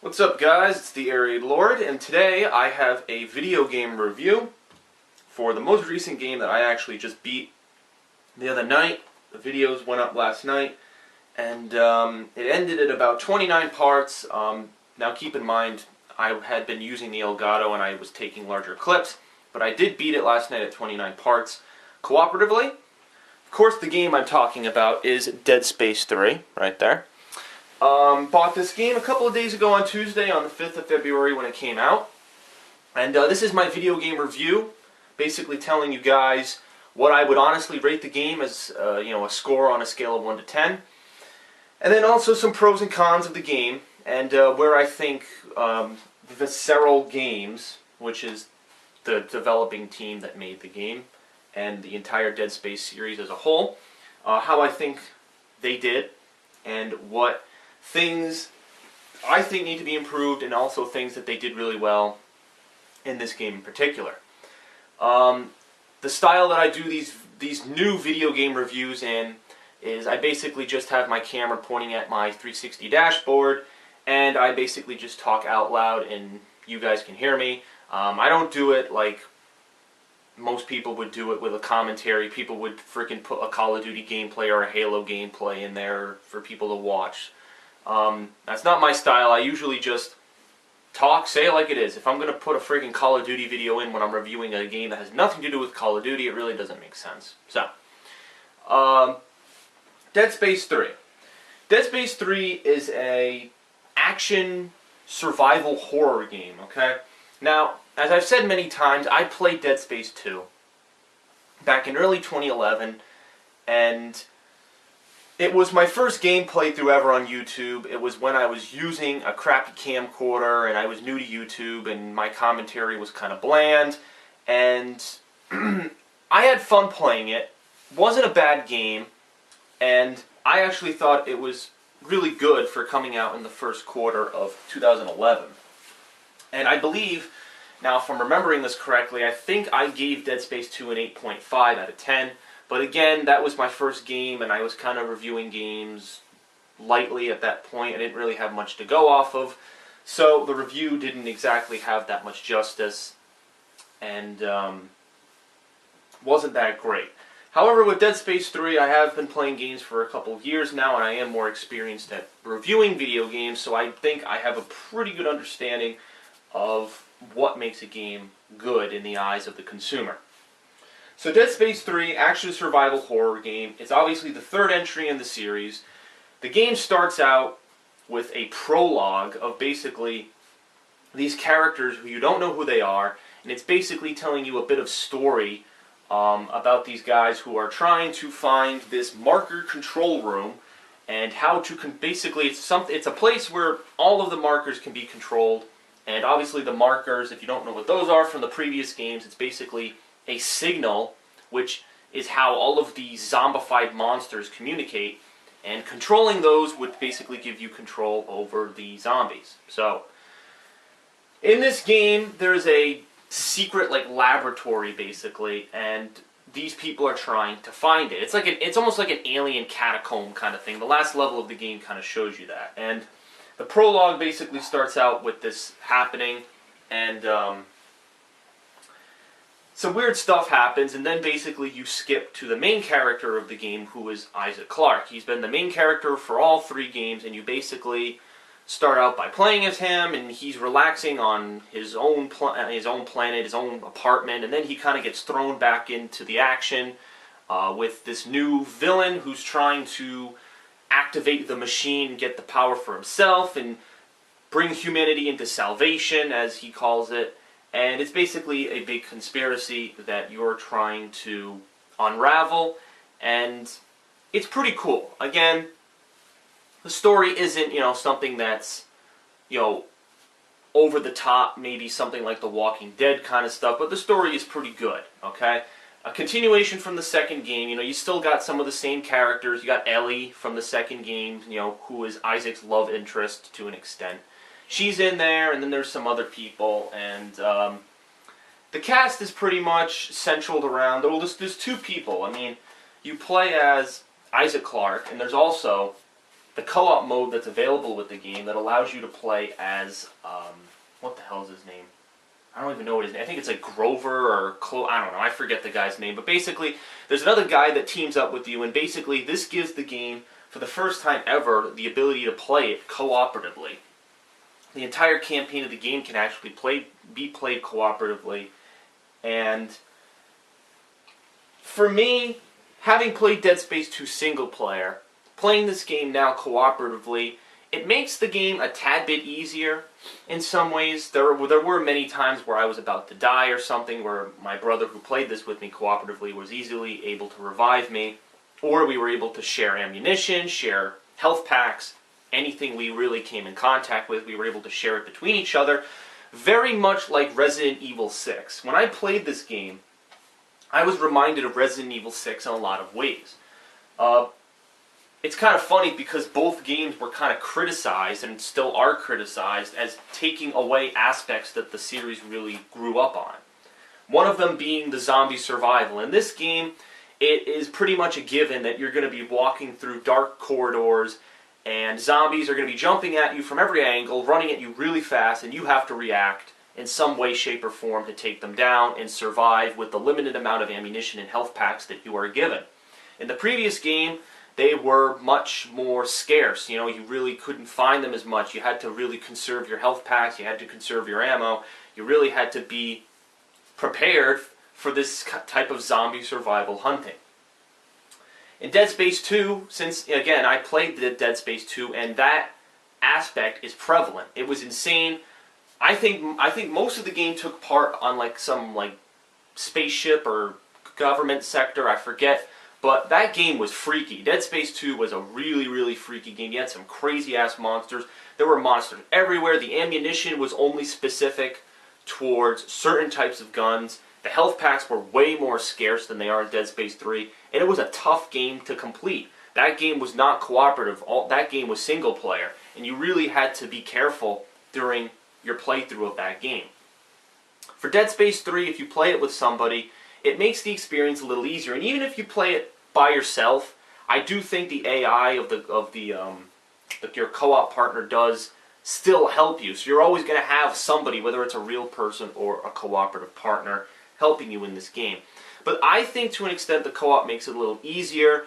What's up, guys? It's the TheAireaidLord, and today I have a video game review for the most recent game that I actually just beat the other night. The videos went up last night, and it ended at about 29 parts. Now keep in mind, I had been using the Elgato and I was taking larger clips, but I did beat it last night at 29 parts cooperatively. Of course, the game I'm talking about is Dead Space 3, right there. Bought this game a couple of days ago on Tuesday, on the 5th of February when it came out. And this is my video game review, basically telling you guys what I would honestly rate the game as a score on a scale of 1 to 10. And then also some pros and cons of the game, and where I think Visceral Games, which is the developing team that made the game, and the entire Dead Space series as a whole, how I think they did, and what things I think need to be improved, and also things that they did really well in this game in particular. The style that I do these new video game reviews in is I basically just have my camera pointing at my 360 dashboard, and I basically just talk out loud and you guys can hear me. I don't do it like most people would do it with a commentary. People would freaking put a Call of Duty gameplay or a Halo gameplay in there for people to watch. That's not my style. I usually just talk, say it like it is. If I'm going to put a freaking Call of Duty video in when I'm reviewing a game that has nothing to do with Call of Duty, it really doesn't make sense. So, Dead Space 3. Dead Space 3 is a action survival horror game, okay? Now, as I've said many times, I played Dead Space 2 back in early 2011, and it was my first game playthrough ever on YouTube. It was when I was using a crappy camcorder and I was new to YouTube and my commentary was kind of bland, and I had fun playing it. Wasn't a bad game, and I actually thought it was really good for coming out in the first quarter of 2011. And I believe, now if I'm remembering this correctly, I think I gave Dead Space 2 an 8.5 out of 10. But again, that was my first game, and I was kind of reviewing games lightly at that point. I didn't really have much to go off of, so the review didn't exactly have that much justice, and wasn't that great. However, with Dead Space 3, I have been playing games for a couple of years now, and I am more experienced at reviewing video games, so I think I have a pretty good understanding of what makes a game good in the eyes of the consumer. So Dead Space 3, action survival horror game. It's obviously the third entry in the series. The game starts out with a prologue of basically these characters who you don't know who they are, and it's basically telling you a bit of story about these guys who are trying to find this marker control room, and how to basically it's a place where all of the markers can be controlled, and obviously the markers, if you don't know what those are from the previous games, it's basically a signal, which is how all of these zombified monsters communicate, and controlling those would basically give you control over the zombies. So, in this game, there's a secret laboratory basically, and these people are trying to find it. It's almost like an alien catacomb kind of thing. The last level of the game kind of shows you that, and the prologue basically starts out with this happening, and some weird stuff happens, and then basically you skip to the main character of the game, who is Isaac Clarke. He's been the main character for all three games, and you basically start out by playing as him, and he's relaxing on his own planet, his own apartment, and then he kind of gets thrown back into the action with this new villain who's trying to activate the machine, get the power for himself, and bring humanity into salvation, as he calls it. And it's basically a big conspiracy that you're trying to unravel, and it's pretty cool. Again, the story isn't, something that's, over the top, maybe something like The Walking Dead kind of stuff, but the story is pretty good, okay? A continuation from the second game, you still got some of the same characters. You got Ellie from the second game, who is Isaac's love interest to an extent. She's in there, and then there's some other people, and the cast is pretty much centered around, there's two people. I mean, you play as Isaac Clarke, and there's also the co-op mode that's available with the game that allows you to play as, what the hell is his name? I don't even know what his name. I think it's like Grover or I don't know. I forget the guy's name. But basically, there's another guy that teams up with you, and basically this gives the game, for the first time ever, the ability to play it cooperatively. The entire campaign of the game can actually be played cooperatively. And for me, having played Dead Space 2 single player, playing this game now cooperatively, it makes the game a tad bit easier in some ways. There were many times where I was about to die or something, where my brother who played this with me cooperatively was easily able to revive me, or we were able to share ammunition, share health packs, anything we really came in contact with, we were able to share it between each other, very much like Resident Evil 6. When I played this game, I was reminded of Resident Evil 6 in a lot of ways. It's kind of funny because both games were kind of criticized, and still are criticized, as taking away aspects that the series really grew up on. One of them being the zombie survival. In this game, it is pretty much a given that you're going to be walking through dark corridors, and zombies are going to be jumping at you from every angle, running at you really fast, and you have to react in some way, shape, or form to take them down and survive with the limited amount of ammunition and health packs that you are given. In the previous game, they were much more scarce. You know, you really couldn't find them as much. You had to really conserve your health packs. You had to conserve your ammo. You really had to be prepared for this type of zombie survival hunting. In Dead Space 2, since, again, I played the Dead Space 2, and that aspect is prevalent. It was insane. I think most of the game took part on some spaceship or government sector, I forget. But that game was freaky. Dead Space 2 was a really, really freaky game. You had some crazy-ass monsters. There were monsters everywhere. The ammunition was only specific towards certain types of guns. The health packs were way more scarce than they are in Dead Space 3. And it was a tough game to complete. That game was not cooperative. That game was single-player. And you really had to be careful during your playthrough of that game. For Dead Space 3, if you play it with somebody, it makes the experience a little easier. And even if you play it by yourself, I do think the AI of your co-op partner does still help you. So you're always going to have somebody, whether it's a real person or a cooperative partner, helping you in this game. But I think to an extent the co-op makes it a little easier.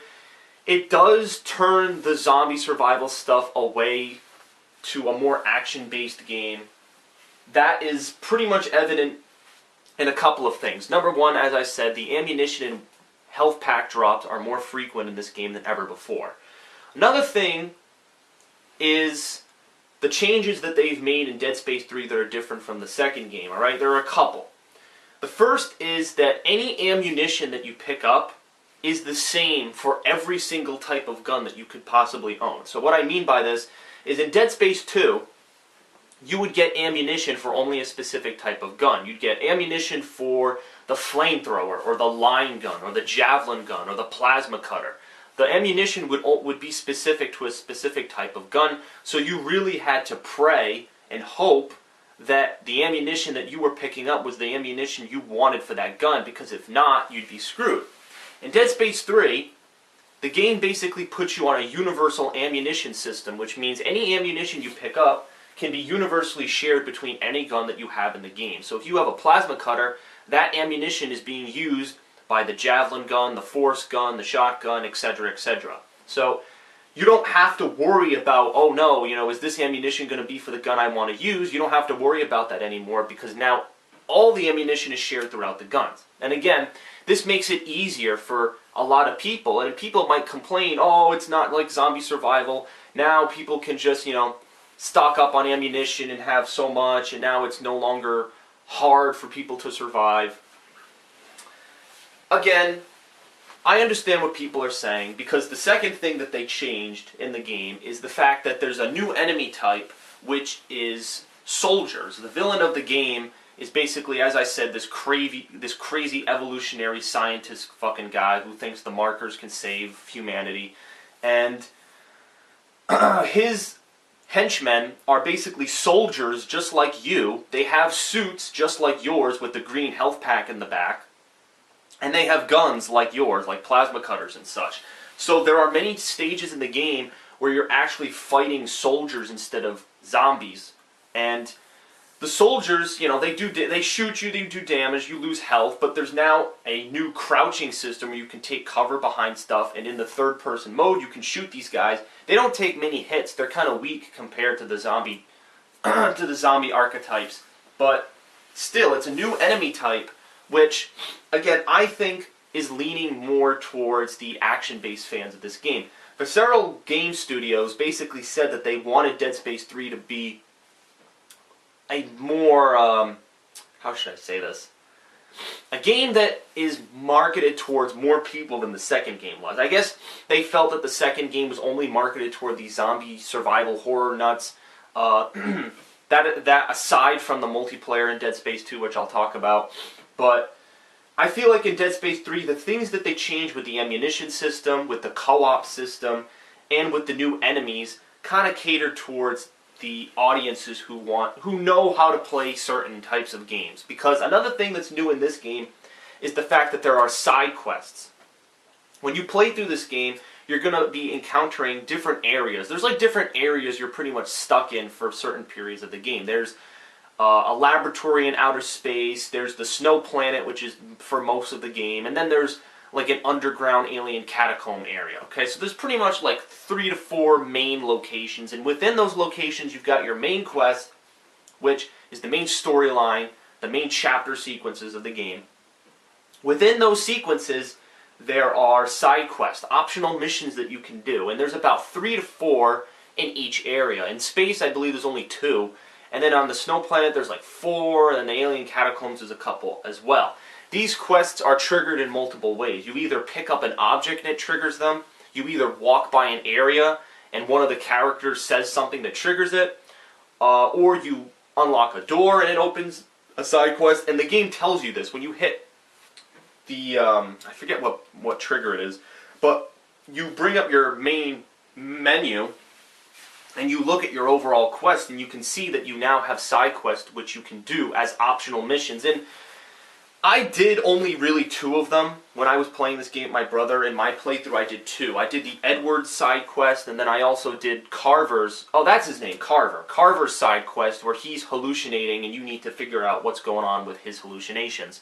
It does turn the zombie survival stuff away to a more action-based game. That is pretty much evident in a couple of things. Number one, as I said, the ammunition and health pack drops are more frequent in this game than ever before. Another thing is the changes that they've made in Dead Space 3 that are different from the second game, alright? There are a couple. The first is that any ammunition that you pick up is the same for every single type of gun that you could possibly own. So what I mean by this is in Dead Space 2, you would get ammunition for only a specific type of gun. You'd get ammunition for the flamethrower, or the line gun, or the javelin gun, or the plasma cutter. The ammunition would be specific to a specific type of gun, so you really had to pray and hope that the ammunition that you were picking up was the ammunition you wanted for that gun, because if not, you'd be screwed. In Dead Space 3, the game basically puts you on a universal ammunition system, which means any ammunition you pick up can be universally shared between any gun that you have in the game. So if you have a plasma cutter, that ammunition is being used by the javelin gun, the force gun, the shotgun, etc., etc. So you don't have to worry about, oh no, is this ammunition going to be for the gun I want to use? You don't have to worry about that anymore, because now all the ammunition is shared throughout the guns. And again, this makes it easier for a lot of people, and people might complain, oh, it's not like zombie survival. Now people can just, stock up on ammunition and have so much, and now it's no longer hard for people to survive. Again, I understand what people are saying, because the second thing that they changed in the game is the fact that there's a new enemy type, which is soldiers. The villain of the game is basically, as I said, this crazy evolutionary scientist fucking guy who thinks the markers can save humanity. And his henchmen are basically soldiers just like you. They have suits just like yours with the green health pack in the back. And they have guns like yours, like plasma cutters and such. So there are many stages in the game where you're actually fighting soldiers instead of zombies. And the soldiers, you know, they shoot you, they do damage, you lose health, but there's now a new crouching system where you can take cover behind stuff, and in the third-person mode, you can shoot these guys. They don't take many hits. They're kind of weak compared to the zombie archetypes, but still, it's a new enemy type, which, again, I think is leaning more towards the action-based fans of this game. Visceral Game Studios basically said that they wanted Dead Space 3 to be a more, how should I say this? A game that is marketed towards more people than the second game was. I guess they felt that the second game was only marketed toward the zombie survival horror nuts. That aside from the multiplayer in Dead Space 2, which I'll talk about. But I feel like in Dead Space 3, the things that they changed with the ammunition system, with the co-op system, and with the new enemies kind of cater towards the audiences who know how to play certain types of games. Because another thing that's new in this game is the fact that there are side quests. When you play through this game, you're going to be encountering different areas. There's like different areas you're pretty much stuck in for certain periods of the game. There's a laboratory in outer space, there's the snow planet, which is for most of the game, and then there's like an underground alien catacomb area. Okay, so there's pretty much like 3 to 4 main locations, and within those locations you've got your main quest, which is the main storyline, the main chapter sequences of the game. Within those sequences, there are side quests, optional missions that you can do, and there's about 3 to 4 in each area. In space, I believe there's only 2, and then on the snow planet there's like 4, and then the alien catacombs is a couple as well. These quests are triggered in multiple ways. You either pick up an object and it triggers them, you either walk by an area and one of the characters says something that triggers it, or you unlock a door and it opens a side quest, and the game tells you this. When you hit the, I forget what trigger it is, but you bring up your main menu and you look at your overall quest and you can see that you now have side quests which you can do as optional missions. And I did only really 2 of them when I was playing this game with my brother. In my playthrough, I did 2. I did the Edward's side quest, and then I also did Carver's, oh, that's his name, Carver. Carver's side quest, where he's hallucinating, and you need to figure out what's going on with his hallucinations.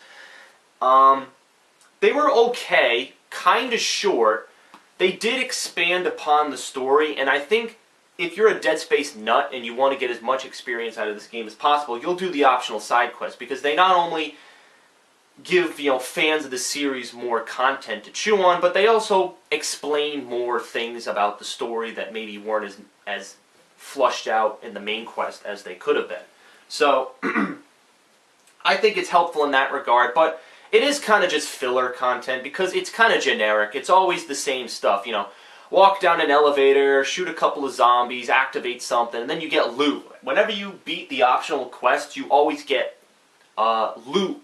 They were okay, kind of short. They did expand upon the story, and I think if you're a Dead Space nut and you want to get as much experience out of this game as possible, you'll do the optional side quests, because they not only give, fans of the series more content to chew on, but they also explain more things about the story that maybe weren't as flushed out in the main quest as they could have been. So, I think it's helpful in that regard, but it is kind of just filler content because it's kind of generic. It's always the same stuff, walk down an elevator, shoot a couple of zombies, activate something, and then you get loot. Whenever you beat the optional quests, you always get loot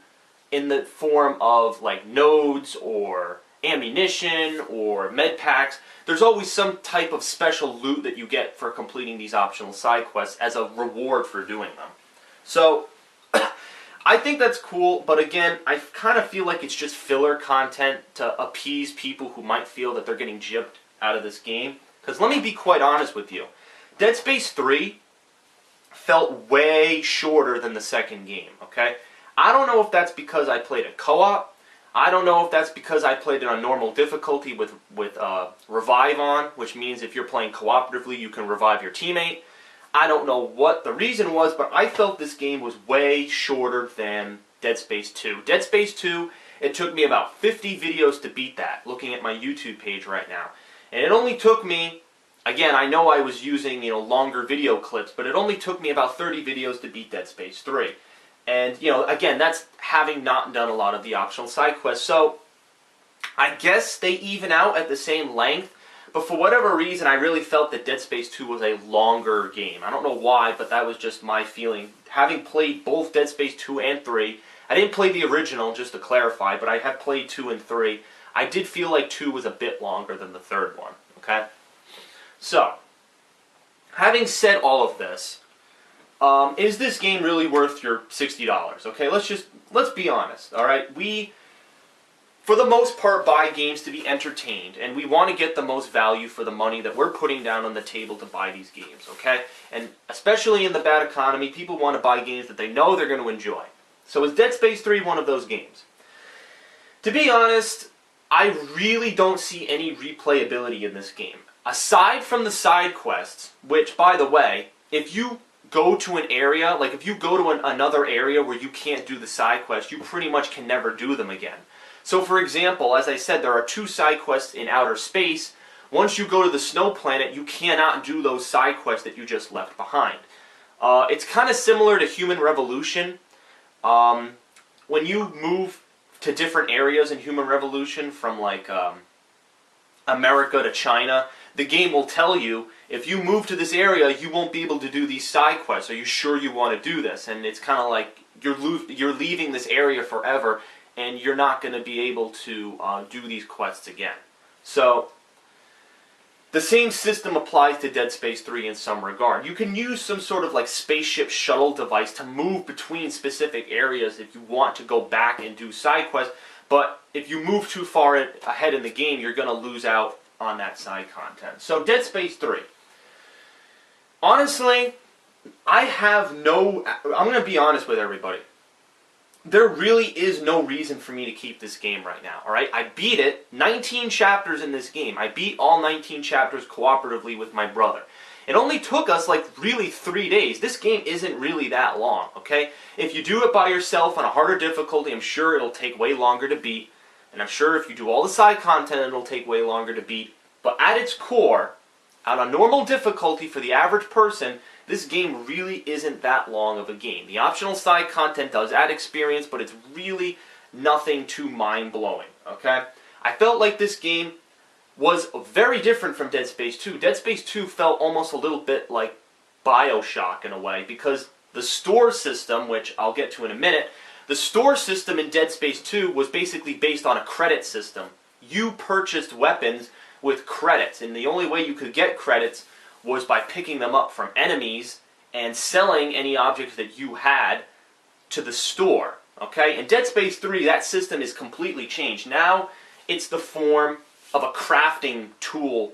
in the form of like nodes or ammunition or med packs. There's always some type of special loot that you get for completing these optional side quests as a reward for doing them. So I think that's cool, but again, I kind of feel like it's just filler content to appease people who might feel that they're getting gypped out of this game. Because let me be quite honest with you, Dead Space 3 felt way shorter than the second game, okay? I don't know if that's because I played a co-op. I don't know if that's because I played it on normal difficulty with revive on, which means if you're playing cooperatively, you can revive your teammate. I don't know what the reason was, but I felt this game was way shorter than Dead Space 2. Dead Space 2, it took me about 50 videos to beat that, looking at my YouTube page right now. And it only took me, again, I know I was using longer video clips, but it only took me about 30 videos to beat Dead Space 3. And, again, that's having not done a lot of the optional side quests. So, I guess they even out at the same length. But for whatever reason, I really felt that Dead Space 2 was a longer game. I don't know why, but that was just my feeling. Having played both Dead Space 2 and 3, I didn't play the original, just to clarify, but I have played 2 and 3. I did feel like 2 was a bit longer than the third one, okay? So, having said all of this, is this game really worth your $60? Okay, let's be honest, alright? for the most part, buy games to be entertained, and we want to get the most value for the money that we're putting down on the table to buy these games, okay? And especially in the bad economy, people want to buy games that they know they're going to enjoy. So is Dead Space 3 one of those games? To be honest, I really don't see any replayability in this game. Aside from the side quests, which, by the way, if you go to an area, like if you go to another area where you can't do the side quests, you pretty much can never do them again. So for example, as I said, there are 2 side quests in outer space. Once you go to the snow planet, you cannot do those side quests that you just left behind. It's kind of similar to Human Revolution. When you move to different areas in Human Revolution, from like America to China, the game will tell you, if you move to this area, you won't be able to do these side quests. Are you sure you want to do this? And it's kind of like you're leaving this area forever, and you're not going to be able to do these quests again. So the same system applies to Dead Space 3 in some regard. You can use some sort of like spaceship shuttle device to move between specific areas if you want to go back and do side quests, but if you move too far ahead in the game, you're going to lose out on that side content. So Dead Space 3. Honestly, I'm going to be honest with everybody. There really is no reason for me to keep this game right now, alright? I beat it, 19 chapters in this game. I beat all 19 chapters cooperatively with my brother. It only took us like really 3 days. This game isn't really that long, okay? If you do it by yourself on a harder difficulty, I'm sure it'll take way longer to beat. And I'm sure if you do all the side content, it'll take way longer to beat. But at its core, on a normal difficulty for the average person, this game really isn't that long of a game. The optional side content does add experience, but it's really nothing too mind-blowing, okay? I felt like this game was very different from Dead Space 2. Dead Space 2 felt almost a little bit like BioShock in a way, because the store system, which I'll get to in a minute, the store system in Dead Space 2 was basically based on a credit system. You purchased weapons with credits, and the only way you could get credits was by picking them up from enemies and selling any objects that you had to the store. Okay? In Dead Space 3, that system is completely changed. Now, it's the form of a crafting tool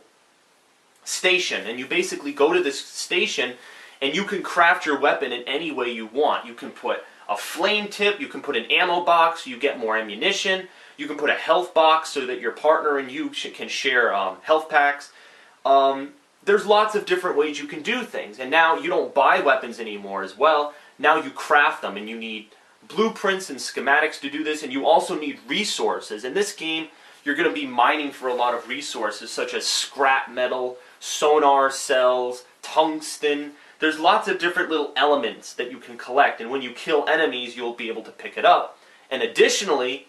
station, and you basically go to this station and you can craft your weapon in any way you want. You can put a flame tip, you can put an ammo box, you get more ammunition, you can put a health box so that your partner and you can share health packs. There's lots of different ways you can do things, and now you don't buy weapons anymore as well. Now you craft them, and you need blueprints and schematics to do this, and you also need resources. In this game, you're going to be mining for a lot of resources, such as scrap metal, sonar cells, tungsten. There's lots of different little elements that you can collect, and when you kill enemies, you'll be able to pick it up. And additionally,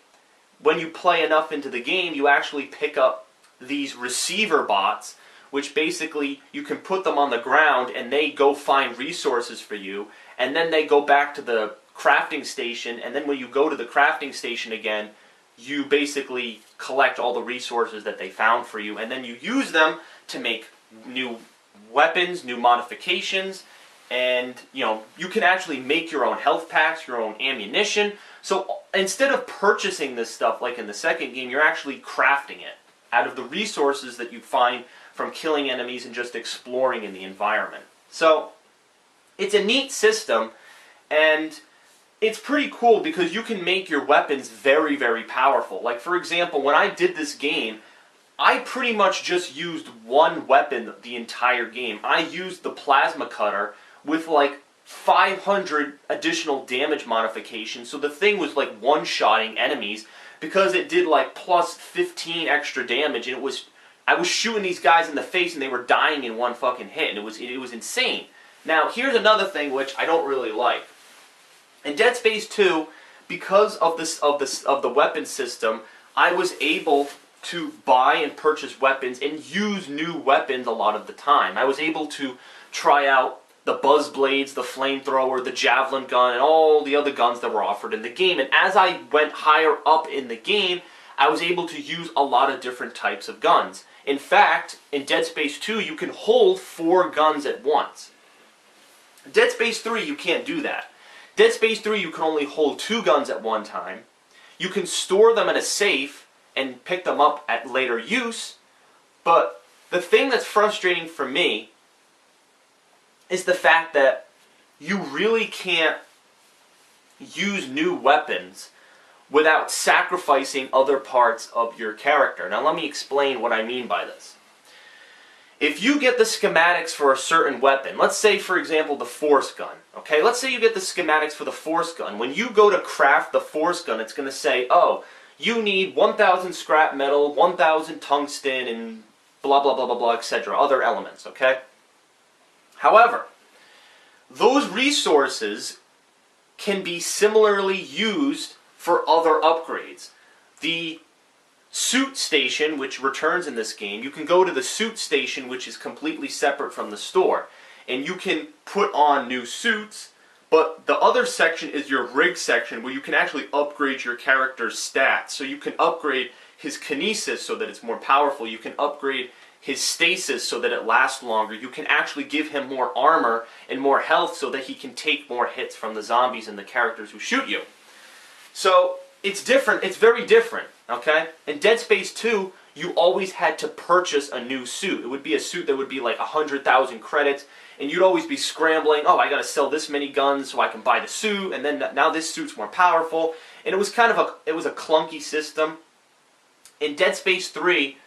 when you play enough into the game, you actually pick up these receiver bots, which basically you can put them on the ground and they go find resources for you, and then they go back to the crafting station, and then when you go to the crafting station again, you basically collect all the resources that they found for you, and then you use them to make new weapons, new modifications, and you can actually make your own health packs, your own ammunition. So instead of purchasing this stuff like in the second game, you're actually crafting it out of the resources that you find from killing enemies and just exploring in the environment. So it's a neat system, and it's pretty cool because you can make your weapons very, very powerful. Like, for example, when I did this game, I pretty much just used one weapon the entire game. I used the plasma cutter with like 500 additional damage modifications, so the thing was like one-shotting enemies because it did like plus 15 extra damage, and I was shooting these guys in the face and they were dying in one fucking hit, and it was insane. Now, here's another thing which I don't really like. In Dead Space 2, because of the weapon system, I was able to buy and purchase weapons and use new weapons a lot of the time. I was able to try out the buzz blades, the flamethrower, the javelin gun, and all the other guns that were offered in the game. And as I went higher up in the game, I was able to use a lot of different types of guns. In fact, in Dead Space 2, you can hold 4 guns at once. Dead Space 3, you can't do that. Dead Space 3, you can only hold 2 guns at one time. You can store them in a safe, and pick them up at later use. But the thing that's frustrating for me is the fact that you really can't use new weapons without sacrificing other parts of your character. Now let me explain what I mean by this. If you get the schematics for a certain weapon, let's say for example the force gun, okay? Let's say you get the schematics for the force gun. When you go to craft the force gun, it's going to say, oh, you need 1,000 scrap metal, 1,000 tungsten, and blah blah blah blah blah, etc. Other elements, okay? However, those resources can be similarly used for other upgrades. The suit station, which returns in this game, you can go to the suit station, which is completely separate from the store, and you can put on new suits, but the other section is your rig section, where you can actually upgrade your character's stats. So you can upgrade his kinesis so that it's more powerful, you can upgrade his stasis so that it lasts longer, you can actually give him more armor and more health so that he can take more hits from the zombies and the characters who shoot you. So it's different, it's very different, okay? In Dead Space 2, you always had to purchase a new suit. It would be a suit that would be like 100,000 credits, and you'd always be scrambling, oh, I gotta sell this many guns so I can buy the suit, and then now this suit's more powerful. And it was kind of a clunky system. In Dead Space 3,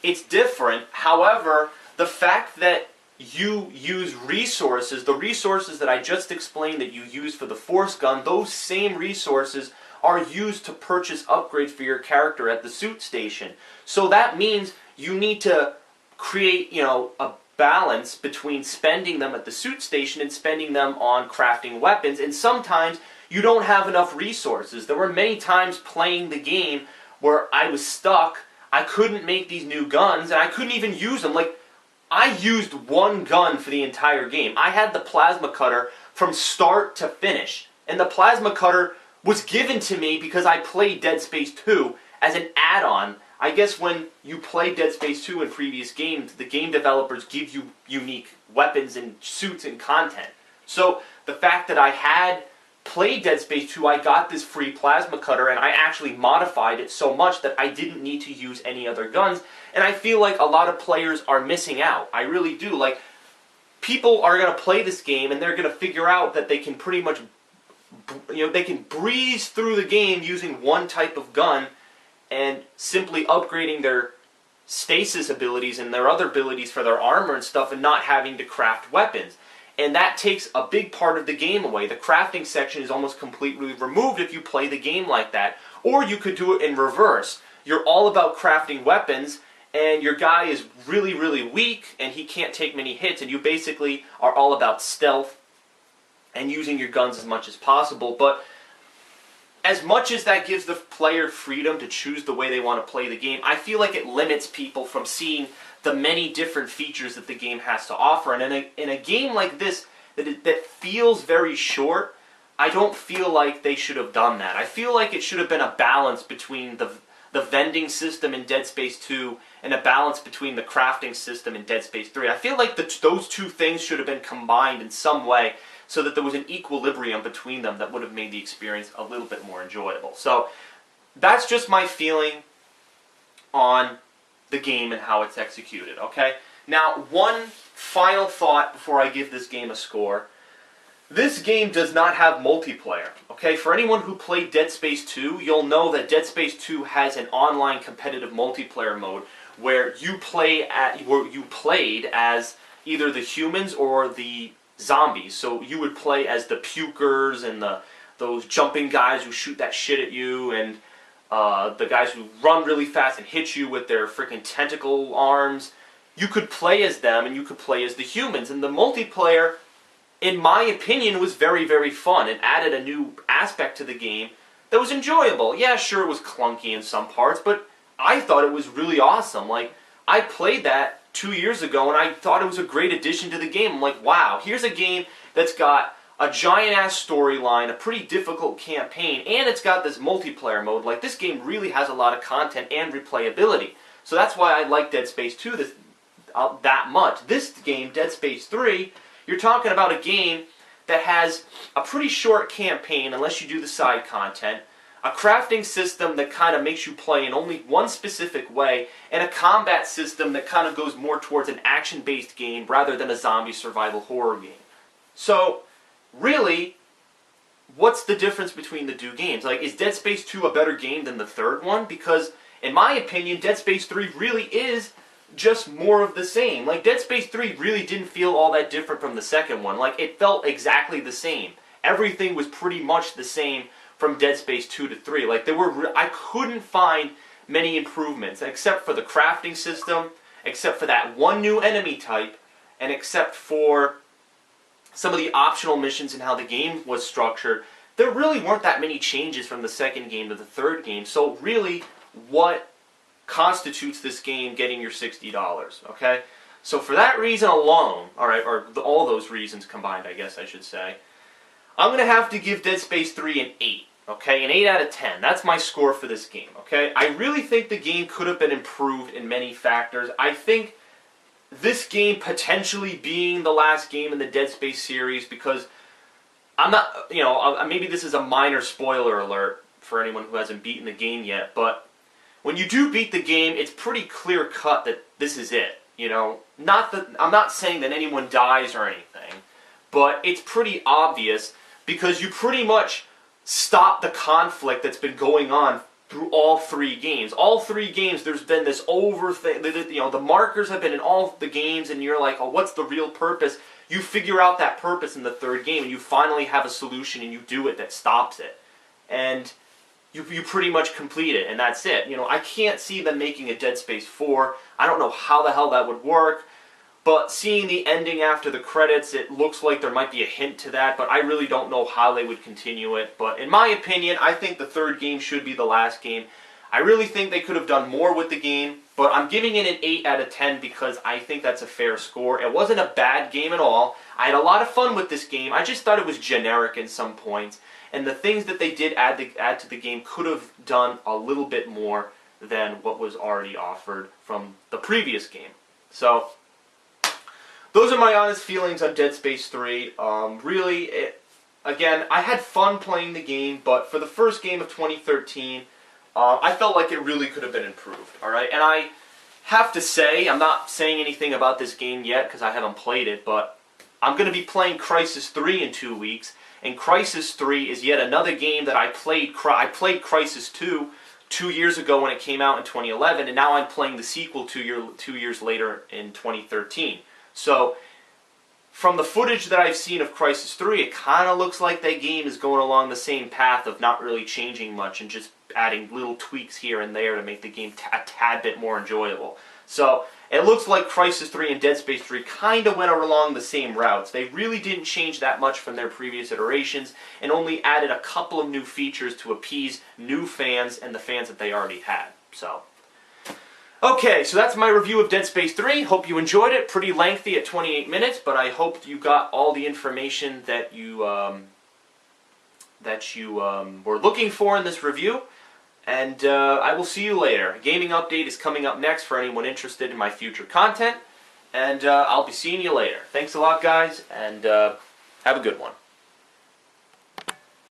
it's different. However, the fact that you use resources, the resources that I just explained that you use for the force gun, those same resources are used to purchase upgrades for your character at the suit station. So that means you need to create, a balance between spending them at the suit station and spending them on crafting weapons, and sometimes you don't have enough resources. There were many times playing the game where I was stuck, I couldn't make these new guns, and I couldn't even use them. Like, I used one gun for the entire game. I had the plasma cutter from start to finish, and the plasma cutter was given to me because I played Dead Space 2 as an add-on. I guess when you play Dead Space 2 in previous games, the game developers give you unique weapons and suits and content. So the fact that I had played Dead Space 2, I got this free plasma cutter, and I actually modified it so much that I didn't need to use any other guns, and I feel like a lot of players are missing out. I really do. Like, people are going to play this game, and they're going to figure out that they can pretty much, they can breeze through the game using one type of gun and simply upgrading their stasis abilities and their other abilities for their armor and stuff, and not having to craft weapons. And that takes a big part of the game away. The crafting section is almost completely removed if you play the game like that. Or you could do it in reverse. You're all about crafting weapons, and your guy is really, really weak, and he can't take many hits, and you basically are all about stealth and using your guns as much as possible. But as much as that gives the player freedom to choose the way they want to play the game, I feel like it limits people from seeing the many different features that the game has to offer. And in a game like this that feels very short, I don't feel like they should have done that. I feel like it should have been a balance between the vending system in Dead Space 2 and a balance between the crafting system in Dead Space 3. I feel like those two things should have been combined in some way so that there was an equilibrium between them that would have made the experience a little bit more enjoyable. So that's just my feeling on the game and how it's executed, okay? Now, one final thought before I give this game a score. This game does not have multiplayer, okay? For anyone who played Dead Space 2, you'll know that Dead Space 2 has an online competitive multiplayer mode where you played as either the humans or the zombies. So you would play as the pukers and those jumping guys who shoot that shit at you, and the guys who run really fast and hit you with their freaking tentacle arms. You could play as them, and you could play as the humans. And the multiplayer, in my opinion, was very, very fun. It added a new aspect to the game that was enjoyable. Yeah, sure, it was clunky in some parts, but I thought it was really awesome. Like, I played that 2 years ago, and I thought it was a great addition to the game. I'm like, wow, here's a game that's got a giant-ass storyline, a pretty difficult campaign, and it's got this multiplayer mode. Like, this game really has a lot of content and replayability. So that's why I like Dead Space 2 that much. This game, Dead Space 3, you're talking about a game that has a pretty short campaign, unless you do the side content. a crafting system that kind of makes you play in only one specific way, and a combat system that kind of goes more towards an action-based game rather than a zombie survival horror game. So, really, what's the difference between the two games? Like, is Dead Space 2 a better game than the third one? Because, in my opinion, Dead Space 3 really is just more of the same. Like, Dead Space 3 really didn't feel all that different from the second one. Like, it felt exactly the same. Everything was pretty much the same from Dead Space 2 to 3. Like, I couldn't find many improvements, except for the crafting system, except for that one new enemy type, and except for some of the optional missions and how the game was structured. There really weren't that many changes from the second game to the third game. So really, what constitutes this game getting your $60, okay? So for that reason alone, alright, or all those reasons combined, I guess I should say, I'm going to have to give Dead Space 3 an 8, okay? An 8 out of 10. That's my score for this game, okay? I really think the game could have been improved in many factors. I think this game potentially being the last game in the Dead Space series, because I'm not, you know, maybe this is a minor spoiler alert for anyone who hasn't beaten the game yet, but when you do beat the game, it's pretty clear cut that this is it, you know? Not that, I'm not saying that anyone dies or anything, but it's pretty obvious because you pretty much stop the conflict that's been going on through all three games. All three games, there's been this you know, the markers have been in all the games, and you're like, oh, what's the real purpose? You figure out that purpose in the third game, and you finally have a solution, and you do it that stops it. And you pretty much complete it, and that's it. You know, I can't see them making a Dead Space 4. I don't know how the hell that would work. But seeing the ending after the credits, it looks like there might be a hint to that, but I really don't know how they would continue it. But in my opinion, I think the third game should be the last game. I really think they could have done more with the game, but I'm giving it an 8 out of 10 because I think that's a fair score. It wasn't a bad game at all. I had a lot of fun with this game. I just thought it was generic in some points, and the things that they did add to the game could have done a little bit more than what was already offered from the previous game. So those are my honest feelings on Dead Space 3. Really, again, I had fun playing the game, but for the first game of 2013, I felt like it really could have been improved, alright? And I have to say, I'm not saying anything about this game yet because I haven't played it, but I'm going to be playing Crysis 3 in 2 weeks, and Crysis 3 is yet another game that I played. I played Crysis 2 2 years ago when it came out in 2011, and now I'm playing the sequel 2 years later in 2013. So, from the footage that I've seen of Crysis 3, it kind of looks like that game is going along the same path of not really changing much and just adding little tweaks here and there to make the game a tad bit more enjoyable. So, it looks like Crysis 3 and Dead Space 3 kind of went along the same routes. They really didn't change that much from their previous iterations and only added a couple of new features to appease new fans and the fans that they already had. So, okay, so that's my review of Dead Space 3. Hope you enjoyed it. Pretty lengthy at 28 minutes, but I hope you got all the information that you were looking for in this review. And I will see you later. A gaming update is coming up next for anyone interested in my future content. And I'll be seeing you later. Thanks a lot, guys, and have a good one.